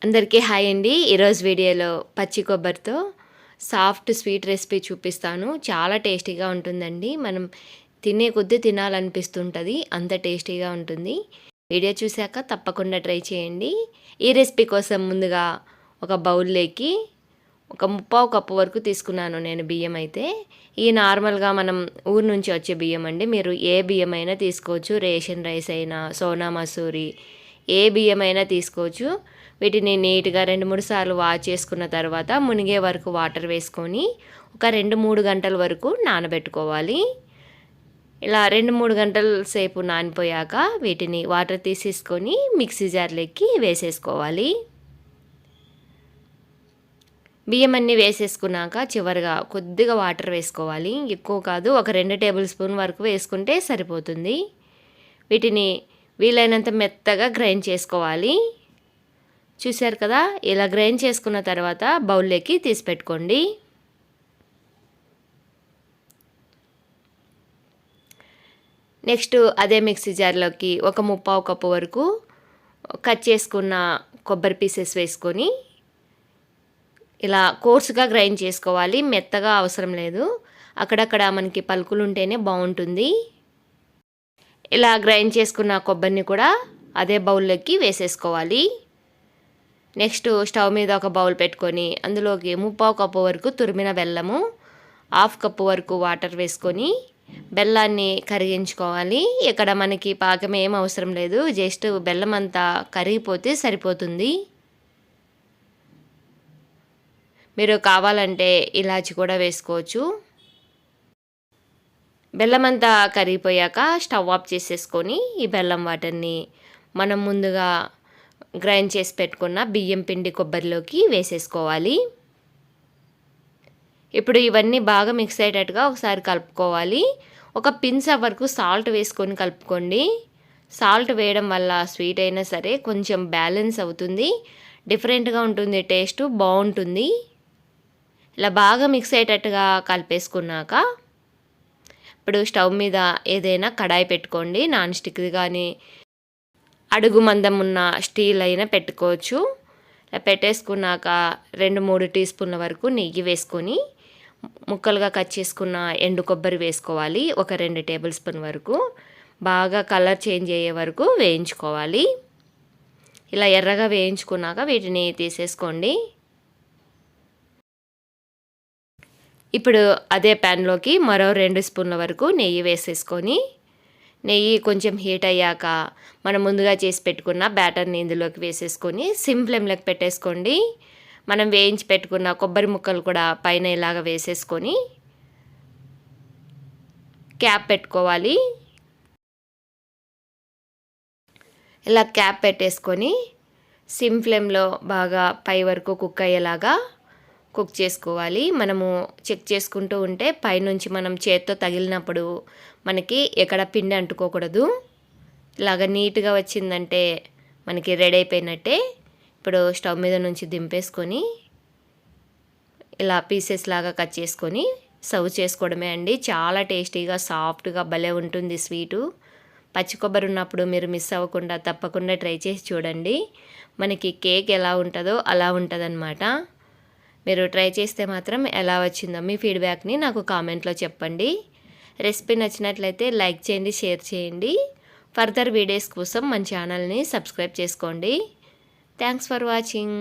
అందరికీ హాయ్ అండి. ఈరోజు వీడియోలో పచ్చి కొబ్బరితో సాఫ్ట్ స్వీట్ రెసిపీ చూపిస్తాను. చాలా టేస్టీగా ఉంటుందండి. మనం తినే కొద్దీ తినాలనిపిస్తుంటుంది, అంత టేస్టీగా ఉంటుంది. వీడియో చూశాక తప్పకుండా ట్రై చేయండి. ఈ రెసిపీ కోసం ముందుగా ఒక బౌల్లోకి ఒక 1/4 కప్పు వరకు తీసుకున్నాను నేను బియ్యం అయితే. ఈ నార్మల్గా మనం ఊరు నుంచి వచ్చే బియ్యం అండి. మీరు ఏ బియ్యం అయినా తీసుకోవచ్చు. రేషన్ రైస్ అయినా, సోనా మసూరి, ఏ బియ్యం అయినా తీసుకోవచ్చు. వీటిని నీట్గా 2-3 సార్లు వాష్ చేసుకున్న తర్వాత మునిగే వరకు వాటర్ వేసుకొని ఒక 2-3 గంటల వరకు నానబెట్టుకోవాలి. ఇలా 2-3 గంటల సేపు నానిపోయాక వీటిని వాటర్ తీసేసుకొని మిక్సీ జార్లోకి వేసేసుకోవాలి. బియ్యం అన్నీ వేసేసుకున్నాక చివరిగా కొద్దిగా వాటర్ వేసుకోవాలి. ఎక్కువ కాదు, ఒక 2 టేబుల్ స్పూన్ వరకు వేసుకుంటే సరిపోతుంది. వీటిని వీలైనంత మెత్తగా గ్రైండ్ చేసుకోవాలి. చూశారు కదా, ఇలా గ్రైండ్ చేసుకున్న తర్వాత బౌల్లోకి తీసి పెట్టుకోండి. నెక్స్ట్ అదే మిక్సీ జార్లోకి ఒక 1/4 కప్పు వరకు కట్ చేసుకున్న కొబ్బరి పీసెస్ వేసుకొని ఇలా కోర్సుగా గ్రైండ్ చేసుకోవాలి. మెత్తగా అవసరం లేదు, అక్కడక్కడ మనకి పలుకులు ఉంటేనే బాగుంటుంది. ఇలా గ్రైండ్ చేసుకున్న కొబ్బరిని కూడా అదే బౌల్లోకి వేసేసుకోవాలి. నెక్స్ట్ స్టవ్ మీద ఒక బౌల్ పెట్టుకొని అందులోకి 1/4 కప్పు వరకు తురిమిన బెల్లము, 1/2 కప్పు వరకు వాటర్ వేసుకొని బెల్లాన్ని కరిగించుకోవాలి. ఇక్కడ మనకి పాకం ఏం అవసరం లేదు, జస్ట్ బెల్లం అంతా కరిగిపోతే సరిపోతుంది. మీరు కావాలంటే ఇలాచి కూడా వేసుకోవచ్చు. బెల్లం అంతా కరిగిపోయాక స్టవ్ ఆఫ్ చేసేసుకొని ఈ బెల్లం వాటర్ని మనం ముందుగా గ్రైండ్ చేసి పెట్టుకున్న బియ్యం పిండి కొబ్బరిలోకి వేసేసుకోవాలి. ఇప్పుడు ఇవన్నీ బాగా మిక్స్ అయ్యేటట్టుగా ఒకసారి కలుపుకోవాలి. ఒక పిన్స్ వరకు సాల్ట్ వేసుకొని కలుపుకోండి. సాల్ట్ వేయడం వల్ల స్వీట్ అయినా సరే కొంచెం బ్యాలెన్స్ అవుతుంది, డిఫరెంట్గా ఉంటుంది, టేస్ట్ బాగుంటుంది. ఇలా బాగా మిక్స్ అయ్యేటట్టుగా కలిపేసుకున్నాక ఇప్పుడు స్టవ్ మీద ఏదైనా కడాయి పెట్టుకోండి. నాన్ స్టిక్ది కానీ అడుగు మందం ఉన్న స్టీల్ అయినా పెట్టుకోవచ్చు. ఇలా పెట్టేసుకున్నాక 2-3 టీ స్పూన్ల వరకు నెయ్యి వేసుకొని ముక్కలుగా కట్ చేసుకున్న ఎండు కొబ్బరి వేసుకోవాలి. ఒక 2 టేబుల్ స్పూన్ వరకు బాగా కలర్ చేంజ్ అయ్యే వరకు వేయించుకోవాలి. ఇలా ఎర్రగా వేయించుకున్నాక వీటిని తీసేసుకోండి. ఇప్పుడు అదే ప్యాన్లోకి మరో 2 స్పూన్ల వరకు నెయ్యి వేసేసుకొని నెయ్యి కొంచెం హీట్ అయ్యాక మనం ముందుగా చేసి పెట్టుకున్న బ్యాటర్ని ఇందులోకి వేసేసుకొని సిమ్ ఫ్లేమ్లోకి పెట్టేసుకోండి. మనం వేయించి పెట్టుకున్న కొబ్బరి ముక్కలు కూడా పైన ఇలాగ వేసేసుకొని క్యాప్ పెట్టుకోవాలి. ఇలా క్యాప్ పెట్టేసుకొని సిమ్ ఫ్లేమ్లో బాగా పై వరకు కుక్ అయ్యేలాగా కుక్ చేసుకోవాలి. మనము చెక్ చేసుకుంటూ ఉంటే పైనుంచి మనం చేత్తో తగిలినప్పుడు మనకి ఎక్కడ పిండి అంటుకోకూడదు. ఇలాగ నీట్గా వచ్చిందంటే మనకి రెడీ అయిపోయినట్టే. ఇప్పుడు స్టవ్ మీద నుంచి దింపేసుకొని ఇలా పీసెస్ లాగా కట్ చేసుకొని సర్వ్ చేసుకోవడమే అండి. చాలా టేస్టీగా సాఫ్ట్గా భలే ఉంటుంది స్వీటు. పచ్చి కొబ్బరి ఉన్నప్పుడు మీరు మిస్ అవ్వకుండా తప్పకుండా ట్రై చేసి చూడండి. మనకి కేక్ ఎలా ఉంటుందో అలా ఉంటుందన్నమాట. మీరు ట్రై చేస్తే మాత్రం ఎలా వచ్చిందో మీ ఫీడ్బ్యాక్ని నాకు కామెంట్లో చెప్పండి. రెసిపీ నచ్చినట్లయితే లైక్ చేయండి, షేర్ చేయండి. ఫర్దర్ వీడియోస్ కోసం మన ఛానల్ని సబ్స్క్రైబ్ చేసుకోండి. Thanks for watching.